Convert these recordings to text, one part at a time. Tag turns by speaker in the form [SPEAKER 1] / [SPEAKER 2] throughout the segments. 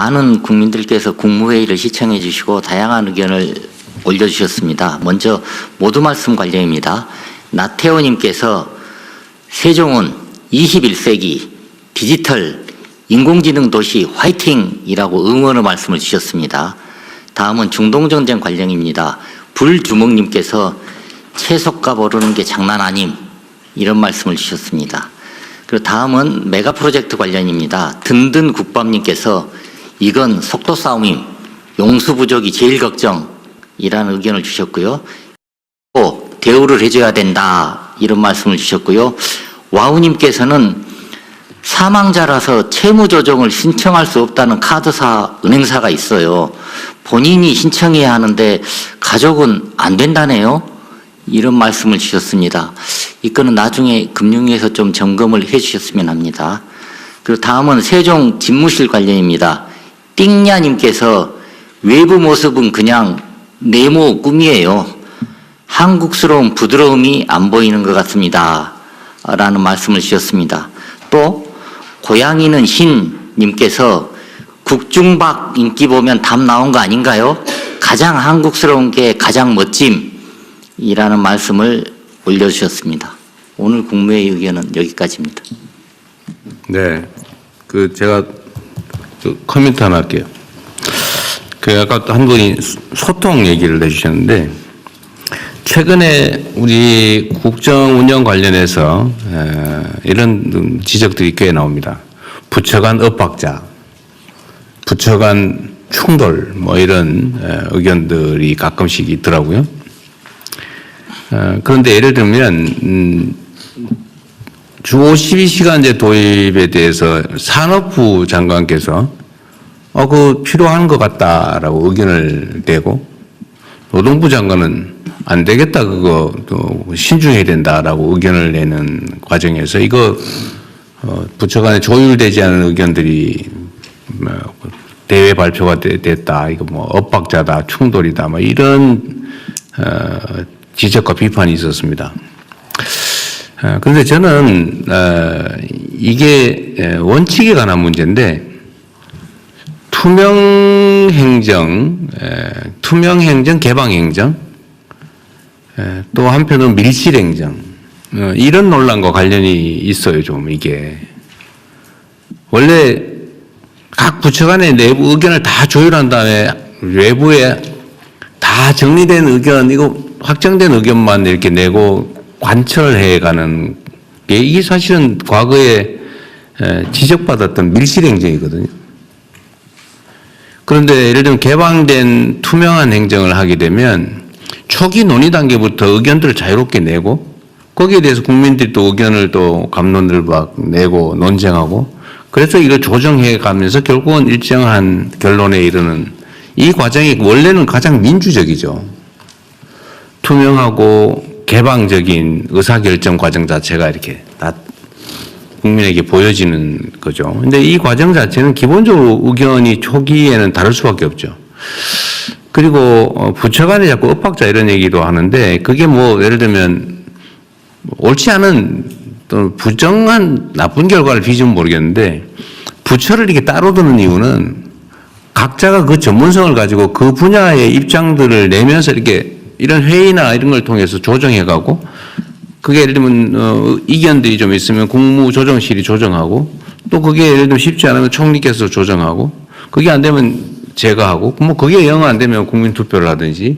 [SPEAKER 1] 많은 국민들께서 국무회의를 시청해 주시고 다양한 의견을 올려주셨습니다. 먼저 모두 말씀 관련입니다. 나태호님께서 세종은 21세기 디지털 인공지능 도시 화이팅이라고 응원의 말씀을 주셨습니다. 다음은 중동전쟁 관련입니다. 불주먹님께서 채석값 오르는 게 장난 아님 이런 말씀을 주셨습니다. 그리고 다음은 메가 프로젝트 관련입니다. 든든 국밥님께서 이건 속도 싸움임, 용수 부족이 제일 걱정이라는 의견을 주셨고요. 또 대우를 해줘야 된다 이런 말씀을 주셨고요. 와우님께서는 사망자라서 채무 조정을 신청할 수 없다는 카드사, 은행사가 있어요. 본인이 신청해야 하는데 가족은 안 된다네요. 이런 말씀을 주셨습니다. 이거는 나중에 금융위에서 좀 점검을 해 주셨으면 합니다. 그리고 다음은 세종 집무실 관련입니다. 띵냐님께서 외부 모습은 그냥 네모 꿈이에요. 한국스러운 부드러움이 안 보이는 것 같습니다. 라는 말씀을 주셨습니다. 또 고양이는 신님께서 국중박 인기 보면 답 나온 거 아닌가요? 가장 한국스러운 게 가장 멋짐이라는 말씀을 올려주셨습니다. 오늘 국무회의 의견은 여기까지입니다.
[SPEAKER 2] 네, 제가 코멘트 하나 할게요. 아까 한 분이 소통 얘기를 해주셨는데 최근에 우리 국정 운영 관련해서 이런 지적들이 꽤 나옵니다. 부처 간 엇박자, 부처 간 충돌, 뭐 이런 의견들이 가끔씩 있더라고요. 그런데 예를 들면 주 52시간제 도입에 대해서 산업부 장관께서 그거 필요한 것 같다라고 의견을 내고 노동부 장관은 안 되겠다, 그거 또 신중해야 된다라고 의견을 내는 과정에서 이거 부처 간에 조율되지 않은 의견들이 대외 발표가 됐다, 이거 뭐 엇박자다, 충돌이다, 뭐 이런 지적과 비판이 있었습니다. 그런데 저는 이게 원칙에 관한 문제인데 투명행정, 개방행정, 또 한편으로는 밀실행정, 이런 논란과 관련이 있어요. 좀 이게 원래 각 부처 간의 내부 의견을 다 조율한 다음에 외부에 다 정리된 의견, 이거 확정된 의견만 이렇게 내고 관철해가는 게 이게 사실은 과거에 지적받았던 밀실행정이거든요. 그런데 예를 들면 개방된 투명한 행정을 하게 되면 초기 논의 단계부터 의견들을 자유롭게 내고 거기에 대해서 국민들이 또 의견을 또 감론을 막 내고 논쟁하고 그래서 이걸 조정해 가면서 결국은 일정한 결론에 이르는 이 과정이 원래는 가장 민주적이죠. 투명하고 개방적인 의사결정 과정 자체가 이렇게 다 국민에게 보여지는 거죠. 근데 이 과정 자체는 기본적으로 의견이 초기에는 다를 수밖에 없죠. 그리고 부처 간에 자꾸 엇박자 이런 얘기도 하는데 그게 뭐 예를 들면 옳지 않은 또 부정한 나쁜 결과를 빚으면 모르겠는데 부처를 이렇게 따로 두는 이유는 각자가 그 전문성을 가지고 그 분야의 입장들을 내면서 이렇게 이런 회의나 이런 걸 통해서 조정해가고 그게 예를 들면 이견들이 좀 있으면 국무조정실이 조정하고 또 그게 예를 들면 쉽지 않으면 총리께서 조정하고 그게 안 되면 제가 하고 뭐 그게 영 안 되면 국민투표를 하든지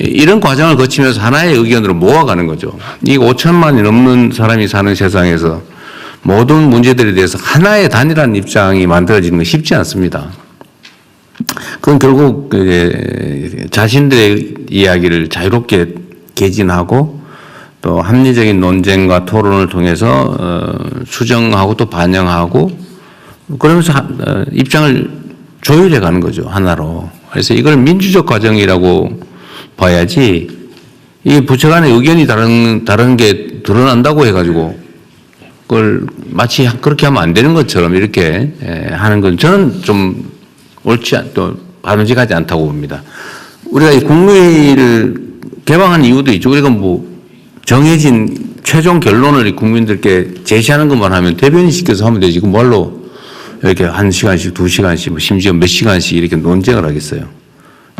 [SPEAKER 2] 이런 과정을 거치면서 하나의 의견으로 모아가는 거죠. 이 5천만이 넘는 사람이 사는 세상에서 모든 문제들에 대해서 하나의 단일한 입장이 만들어지는 건 쉽지 않습니다. 그건 결국 자신들의 이야기를 자유롭게 개진하고 또 합리적인 논쟁과 토론을 통해서 수정하고 또 반영하고 그러면서 입장을 조율해 가는 거죠. 하나로. 그래서 이걸 민주적 과정이라고 봐야지 이 부처 간의 의견이 다른 게 드러난다고 해가지고 그걸 마치 그렇게 하면 안 되는 것처럼 이렇게 하는 건 저는 좀 또 바람직하지 않다고 봅니다. 우리가 이 국무회의를 개방한 이유도 있죠. 우리가 뭐 정해진 최종 결론을 국민들께 제시하는 것만 하면 대변인 시켜서 하면 되지. 그 뭘로 이렇게 1시간씩, 2시간씩, 뭐 심지어 몇 시간씩 이렇게 논쟁을 하겠어요.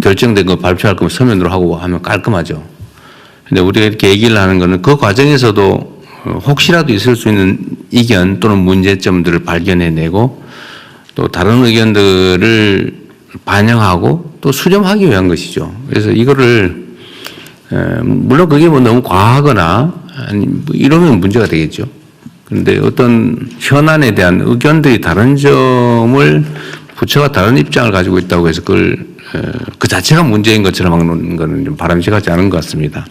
[SPEAKER 2] 결정된 거 발표할 거면 서면으로 하고 하면 깔끔하죠. 근데 우리가 이렇게 얘기를 하는 거는 그 과정에서도 혹시라도 있을 수 있는 이견 또는 문제점들을 발견해내고 또 다른 의견들을 반영하고 또 수렴하기 위한 것이죠. 그래서 이거를 물론 그게 뭐 너무 과하거나 아니 뭐 이러면 문제가 되겠죠. 그런데 어떤 현안에 대한 의견들이 다른 점을 부처가 다른 입장을 가지고 있다고 해서 그걸 그 자체가 문제인 것처럼 하는 것은 좀 바람직하지 않은 것 같습니다.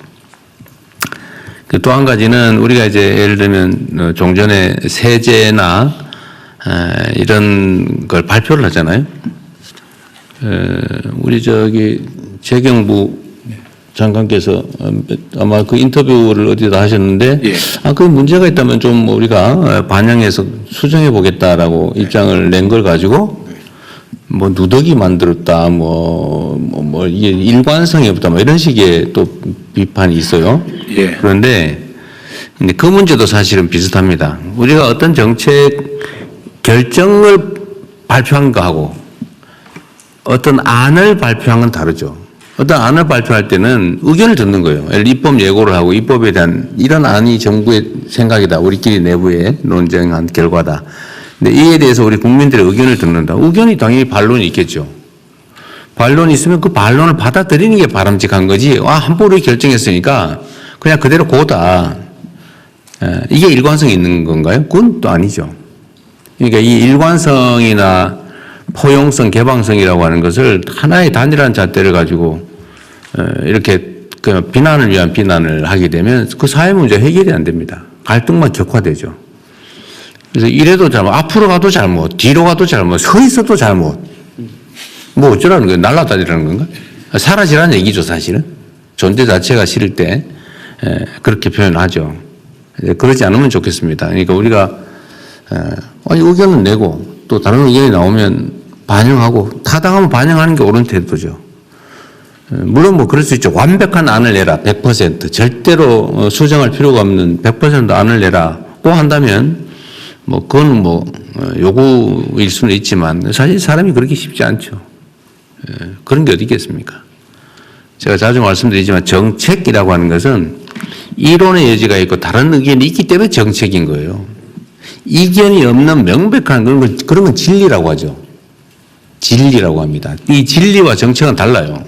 [SPEAKER 2] 또 한 가지는 우리가 이제 예를 들면 종전에 세제나 이런 걸 발표를 하잖아요. 우리 재경부 장관께서 아마 그 인터뷰를 어디다 하셨는데,
[SPEAKER 3] 예.
[SPEAKER 2] 그 문제가 있다면 좀 우리가 반영해서 수정해 보겠다라고 입장을 낸 걸 가지고 뭐 누더기 만들었다, 이게 일관성이 없다, 뭐 이런 식의 또 비판이 있어요.
[SPEAKER 3] 예.
[SPEAKER 2] 그런데 그 문제도 사실은 비슷합니다. 우리가 어떤 정책 결정을 발표한 거하고 어떤 안을 발표한 건 다르죠. 어떤 안을 발표할 때는 의견을 듣는 거예요. 입법 예고를 하고 입법에 대한 이런 안이 정부의 생각이다. 우리끼리 내부에 논쟁한 결과다. 근데 이에 대해서 우리 국민들의 의견을 듣는다. 의견이 당연히 반론이 있겠죠. 반론이 있으면 그 반론을 받아들이는 게 바람직한 거지. 함부로 결정했으니까 그냥 그대로 고다. 이게 일관성이 있는 건가요? 그건 또 아니죠. 그러니까 이 일관성이나 포용성, 개방성이라고 하는 것을 하나의 단일한 잣대를 가지고 이렇게 그 비난을 위한 비난을 하게 되면 그 사회 문제 해결이 안 됩니다. 갈등만 격화되죠. 그래서 이래도 잘못, 앞으로 가도 잘못, 뒤로 가도 잘못, 서 있어도 잘못. 뭐 어쩌라는 거예요? 날라다니라는 건가? 사라지라는 얘기죠, 사실은. 존재 자체가 싫을 때 그렇게 표현하죠. 그러지 않으면 좋겠습니다. 그러니까 우리가 의견을 내고 또 다른 의견이 나오면 반영하고 타당하면 반영하는 게 옳은 태도죠. 물론 뭐 그럴 수 있죠. 완벽한 안을 내라. 100%. 절대로 수정할 필요가 없는 100% 안을 내라고 한다면 뭐 그건 뭐 요구일 수는 있지만 사실 사람이 그렇게 쉽지 않죠. 그런 게 어디 있겠습니까? 제가 자주 말씀드리지만 정책이라고 하는 것은 이론의 여지가 있고 다른 의견이 있기 때문에 정책인 거예요. 이견이 없는 명백한 그런 건 진리라고 하죠. 진리라고 합니다. 이 진리와 정책은 달라요.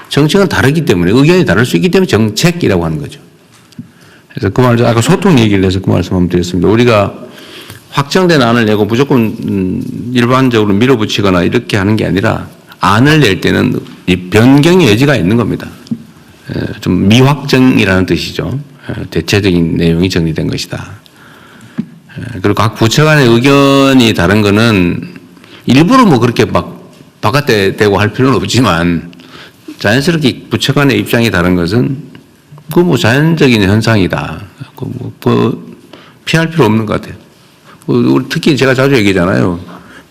[SPEAKER 2] 정책은 다르기 때문에 의견이 다를 수 있기 때문에 정책이라고 하는 거죠. 그래서 그 말을 아까 소통 얘기를 해서 그 말씀 한번 드렸습니다. 우리가 확정된 안을 내고 무조건 일반적으로 밀어붙이거나 이렇게 하는 게 아니라 안을 낼 때는 이 변경의 여지가 있는 겁니다. 좀 미확정이라는 뜻이죠. 대체적인 내용이 정리된 것이다. 그리고 각 부처 간의 의견이 다른 거는 일부러 뭐 그렇게 막 바깥에 대고 할 필요는 없지만 자연스럽게 부처 간의 입장이 다른 것은 그 뭐 자연적인 현상이다. 그 피할 필요 없는 것 같아요. 우리 특히 제가 자주 얘기하잖아요.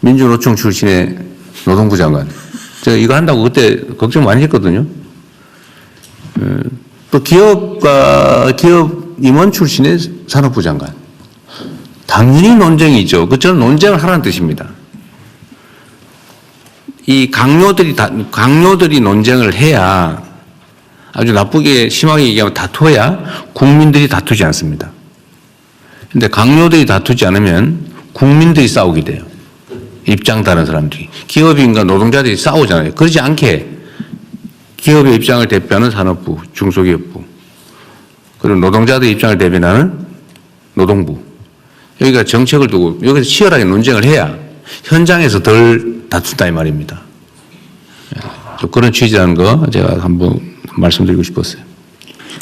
[SPEAKER 2] 민주노총 출신의 노동부 장관. 제가 이거 한다고 그때 걱정 많이 했거든요. 또 기업 임원 출신의 산업부 장관. 당연히 논쟁이죠. 그처럼 논쟁을 하라는 뜻입니다. 이 강요들이 논쟁을 해야 아주 나쁘게 심하게 얘기하면 다퉈야 국민들이 다투지 않습니다. 근데 강요들이 다투지 않으면 국민들이 싸우게 돼요. 입장 다른 사람들이. 기업인과 노동자들이 싸우잖아요. 그러지 않게 기업의 입장을 대표하는 산업부, 중소기업부, 그리고 노동자들의 입장을 대변하는 노동부. 여기가 정책을 두고 여기서 치열하게 논쟁을 해야 현장에서 덜 다툰다 이 말입니다. 그런 취지라는 거 제가 한번 말씀드리고 싶었어요.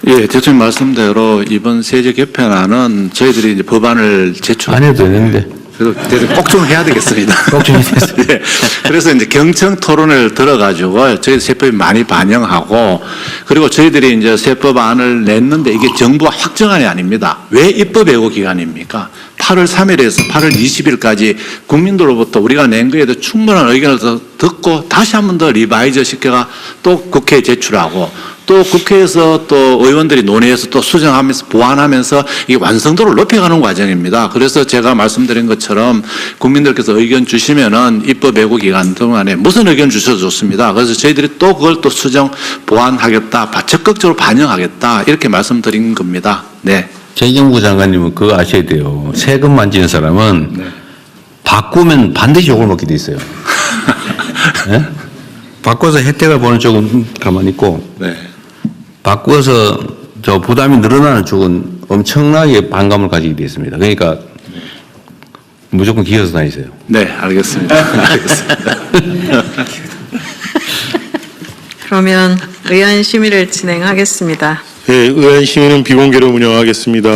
[SPEAKER 3] 예, 대통령 말씀대로 이번 세제 개편안은 저희들이 이제 법안을 제출
[SPEAKER 2] 안 해도 되는데.
[SPEAKER 3] 그래도 꼭 좀 해야 되겠습니다.
[SPEAKER 2] 꼭 좀 해야 되겠습니다.
[SPEAKER 3] 예, 그래서 이제 경청 토론을 들어가지고 저희 세법이 많이 반영하고 그리고 저희들이 이제 세법안을 냈는데 이게 정부가 확정안이 아닙니다. 왜 입법 예고 기간입니까? 8월 3일에서 8월 20일까지 국민들로부터 우리가 낸 거에도 충분한 의견을 듣고 다시 한 번 더 리바이저 시켜가 또 국회에 제출하고 또 국회에서 또 의원들이 논의해서 또 수정하면서 보완하면서 이 완성도를 높여가는 과정입니다. 그래서 제가 말씀드린 것처럼 국민들께서 의견 주시면은 입법 예고 기간 동안에 무슨 의견 주셔도 좋습니다. 그래서 저희들이 또 그걸 또 수정 보완하겠다, 적극적으로 반영하겠다 이렇게 말씀드린 겁니다. 네.
[SPEAKER 2] 재경부 장관님은 그거 아셔야 돼요. 세금 만지는 사람은 바꾸면 반드시 욕을 먹게 돼 있어요. 네? 바꿔서 혜택을 보는 쪽은 가만히 있고
[SPEAKER 3] 네.
[SPEAKER 2] 바꿔서 저 부담이 늘어나는 쪽은 엄청나게 반감을 가지게 돼 있습니다. 그러니까 무조건 기어서 다니세요.
[SPEAKER 3] 네, 알겠습니다. 알겠습니다.
[SPEAKER 4] 그러면 의원 심의를 진행하겠습니다.
[SPEAKER 5] 예, 의원 심의는 비공개로 운영하겠습니다.